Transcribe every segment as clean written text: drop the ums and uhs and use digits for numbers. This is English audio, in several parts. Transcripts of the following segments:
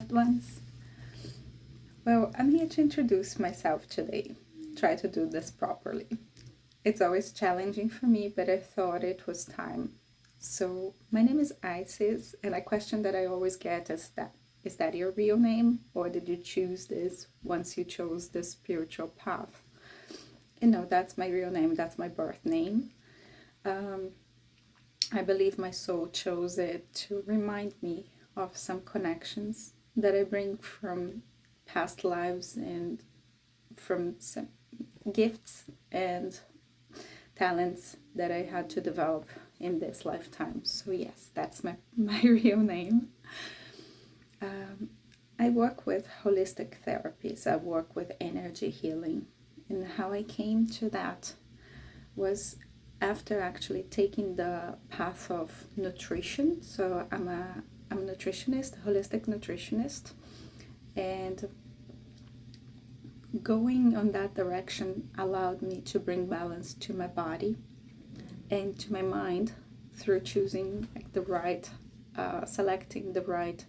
loved ones. Well, I'm here to introduce myself today. Try to do this properly. It's always challenging for me, but I thought it was time. So, my name is Isis, and a question that I always get is that your real name, or did you choose this once you chose the spiritual path? That's my real name, that's my birth name. Um, I believe my soul chose it to remind me of some connections that I bring from past lives and from some gifts and talents that I had to develop in this lifetime. So, yes, that's my real name. Um, I work with holistic therapies, I work with energy healing. And how I came to that was after actually taking the path of nutrition. So I'm a nutritionist, a holistic nutritionist, and going on that direction allowed me to bring balance to my body and to my mind through choosing the right, selecting the right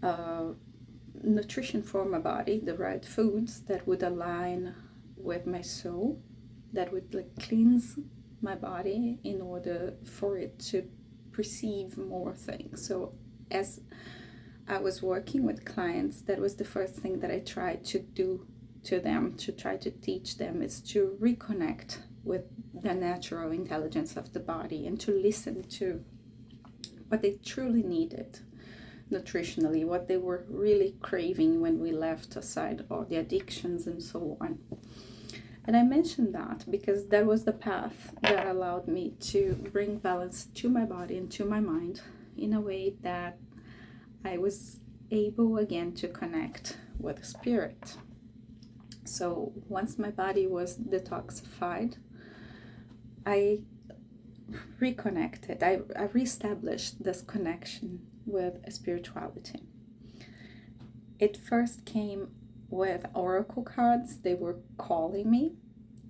uh, nutrition for my body, the right foods that would align with my soul, that would cleanse my body in order for it to perceive more things. So as I was working with clients, that was the first thing that I tried to do to them, to try to teach them, is to reconnect with the natural intelligence of the body and to listen to what they truly needed nutritionally, what they were really craving when we left aside all the addictions and so on. And I mentioned that because that was the path that allowed me to bring balance to my body and to my mind in a way that I was able again to connect with spirit. So once my body was detoxified, I reconnected, I reestablished this connection with spirituality. It first came with oracle cards. They were calling me,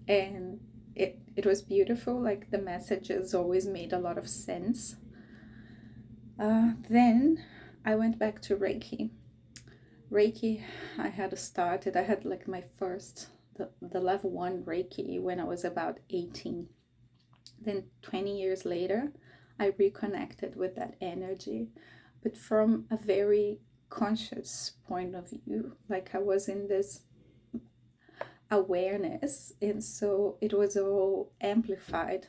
and it was beautiful. Like the messages always made a lot of sense. Then I went back to Reiki. Reiki, I had started, I had like my first, the level 1 Reiki when I was about 18. Then 20 years later, I reconnected with that energy, but from a very conscious point of view. Like I was in this awareness, and so it was all amplified.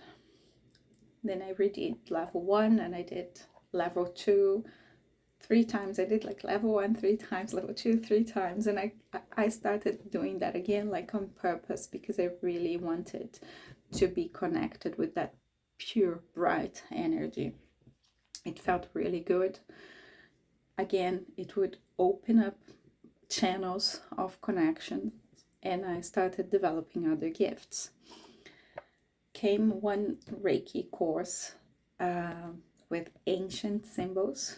Then I redid level 1 and I did level 2 3 times. I did like level 1 3 times, level 2 3 times, and I started doing that again, like on purpose, because I really wanted to be connected with that pure bright energy. It felt really good. Again, it would open up channels of connection, and I started developing other gifts. Came one Reiki course with ancient symbols,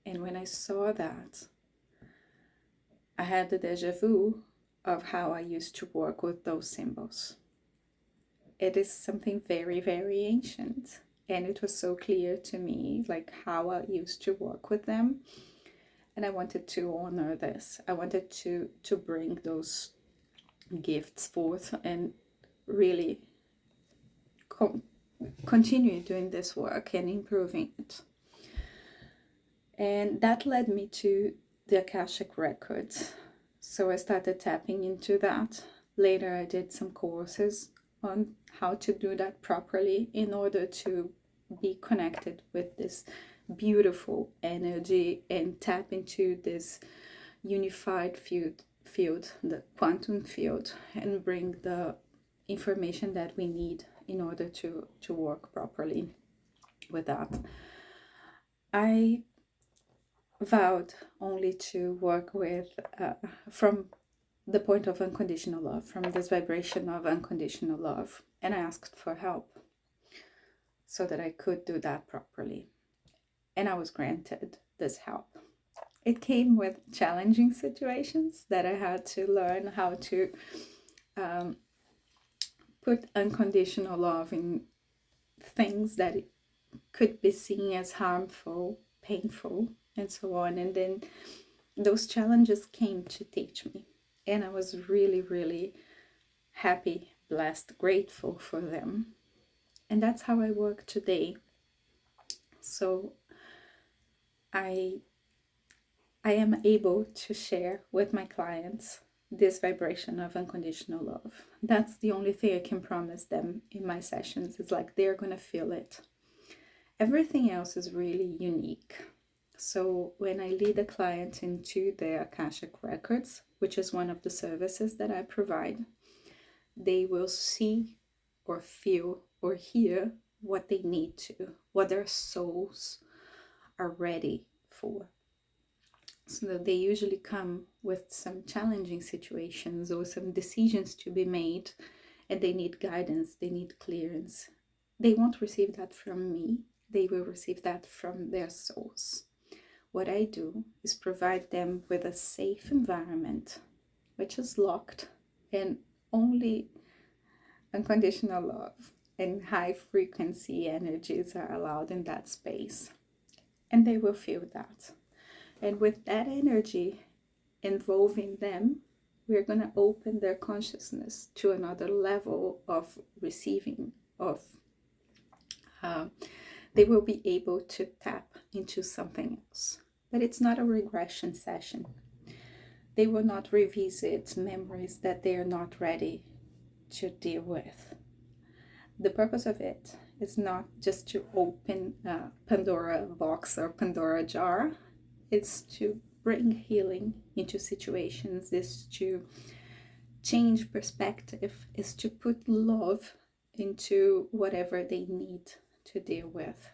and when I saw that, I had the deja vu of how I used to work with those symbols. It is something very, very ancient, and it was so clear to me, like how I used to work with them. And I wanted to honor this. I wanted to bring those gifts forth and really continue doing this work and improving it. And that led me to the Akashic Records. So I started tapping into that. Later I did some courses on how to do that properly in order to be connected with this beautiful energy and tap into this unified field, the quantum field, and bring the information that we need in order to work properly with that. I vowed only to work with from the point of unconditional love, from this vibration of unconditional love, and I asked for help so that I could do that properly, and I was granted this help. It came with challenging situations that I had to learn how to put unconditional love in things that could be seen as harmful, painful, and so on. And then those challenges came to teach me. And I was really, really happy, blessed, grateful for them. And that's how I work today. So I am able to share with my clients this vibration of unconditional love. That's the only thing I can promise them in my sessions. It's like they're going to feel it. Everything else is really unique. So when I lead a client into the Akashic Records, which is one of the services that I provide, they will see or feel or hear what they need to, what their souls are ready for. So that they usually come with some challenging situations or some decisions to be made, and they need guidance, they need clearance. They won't receive that from me, they will receive that from their souls. What I do is provide them with a safe environment, which is locked, and only unconditional love and high frequency energies are allowed in that space. And they will feel that. And with that energy involving them, we're going to open their consciousness to another level of receiving, they will be able to tap into something else. But it's not a regression session. They will not revisit memories that they are not ready to deal with. The purpose of it is not just to open a Pandora box or Pandora jar. It's to bring healing into situations, is to change perspective, is to put love into whatever they need to deal with,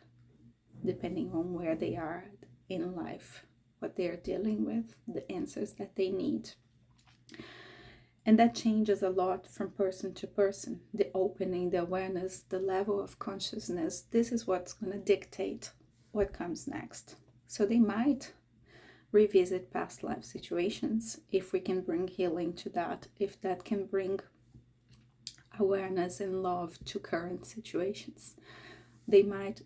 depending on where they are in life, what they're dealing with, the answers that they need. And that changes a lot from person to person. The opening, the awareness, the level of consciousness, this is what's going to dictate what comes next. So they might revisit past life situations if we can bring healing to that, if that can bring awareness and love to current situations. They might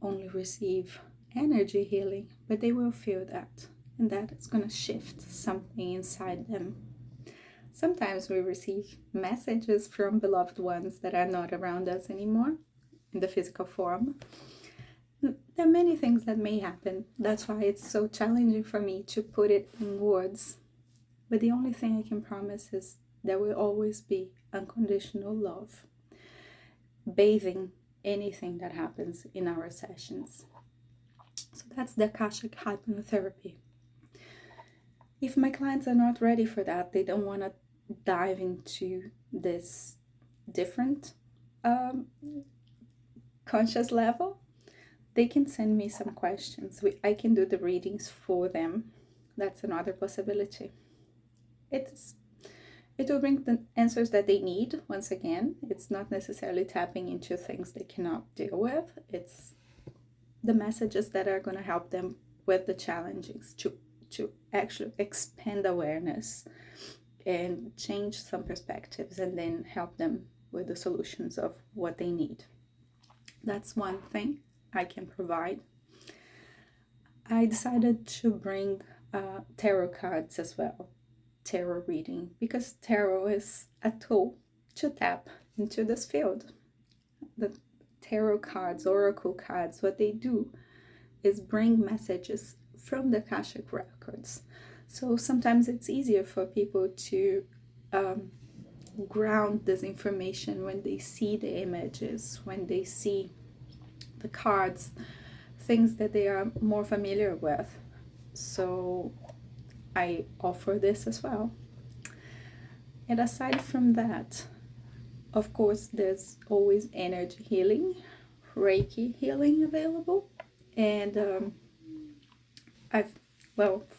only receive energy healing, but they will feel that, and that is going to shift something inside them. Sometimes we receive messages from beloved ones that are not around us anymore in the physical form. There are many things that may happen. That's why it's so challenging for me to put it in words. But the only thing I can promise is there will always be unconditional love bathing anything that happens in our sessions. So that's the Akashic hypnotherapy. If my clients are not ready for that, they don't want to dive into this different conscious level, they can send me some questions. I can do the readings for them. That's another possibility. It will bring the answers that they need. Once again, it's not necessarily tapping into things they cannot deal with. It's the messages that are going to help them with the challenges to actually expand awareness and change some perspectives, and then help them with the solutions of what they need. That's one thing I can provide. I decided to bring tarot cards as well, tarot reading, because tarot is a tool to tap into this field. The tarot cards, oracle cards, what they do is bring messages from the Akashic Records. So sometimes it's easier for people to ground this information when they see the images, when they see the cards, things that they are more familiar with. So I offer this as well. And aside from that, of course, there's always energy healing, Reiki healing available. And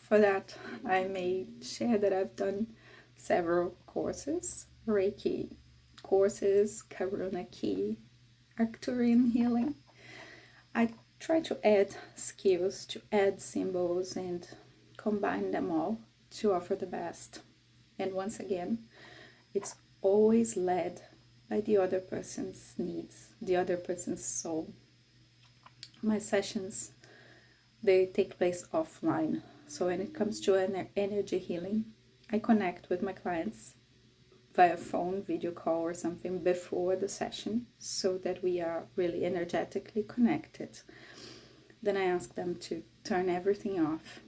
for that, I may share that I've done several courses, Reiki courses, Karuna Ki, Arcturian healing. I try to add skills, to add symbols, and combine them all to offer the best. And once again, it's always led by the other person's needs, the other person's soul. My sessions they take place offline. So when it comes to energy healing, I connect with my clients via phone, video call or something before the session so that we are really energetically connected. Then I ask them to turn everything off.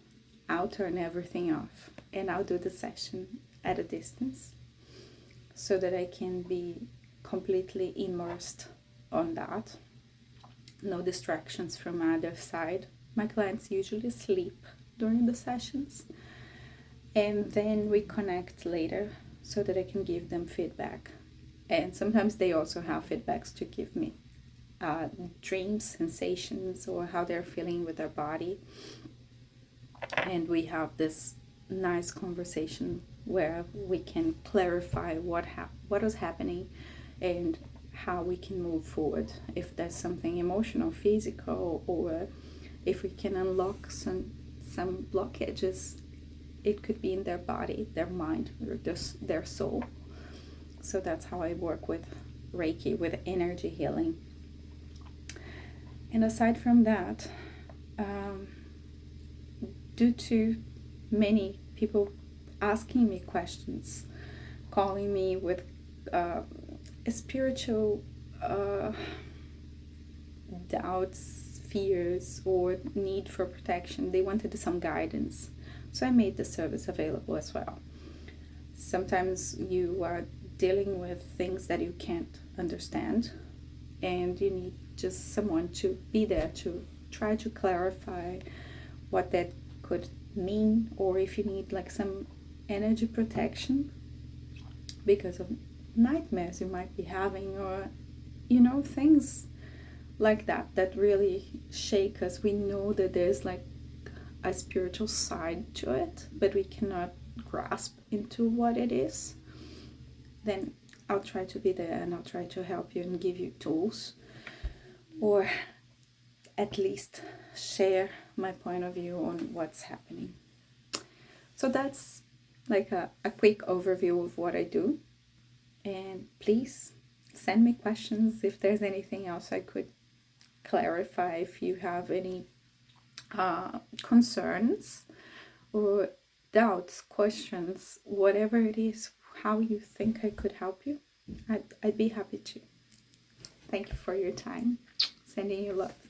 I'll turn everything off and I'll do the session at a distance so that I can be completely immersed on that. No distractions from either side. My clients usually sleep during the sessions, and then we connect later so that I can give them feedback. And sometimes they also have feedbacks to give me, dreams, sensations, or how they're feeling with their body. And we have this nice conversation where we can clarify what is happening and how we can move forward. If there's something emotional, physical, or if we can unlock some blockages, it could be in their body, their mind, or just their soul. So that's how I work with Reiki, with energy healing. And aside from that, due to many people asking me questions, calling me with spiritual doubts, fears, or need for protection, they wanted some guidance. So I made the service available as well. Sometimes you are dealing with things that you can't understand, and you need just someone to be there to try to clarify what that could mean, or if you need like some energy protection because of nightmares you might be having, or things like that really shake us. We know that there's like a spiritual side to it, but we cannot grasp into what it is. Then I'll try to be there and I'll try to help you and give you tools, or at least share my point of view on what's happening. So that's like a quick overview of what I do. And please send me questions if there's anything else I could clarify, if you have any concerns or doubts, questions, whatever it is, how you think I could help you, I'd be happy to. Thank you for your time. Sending you love.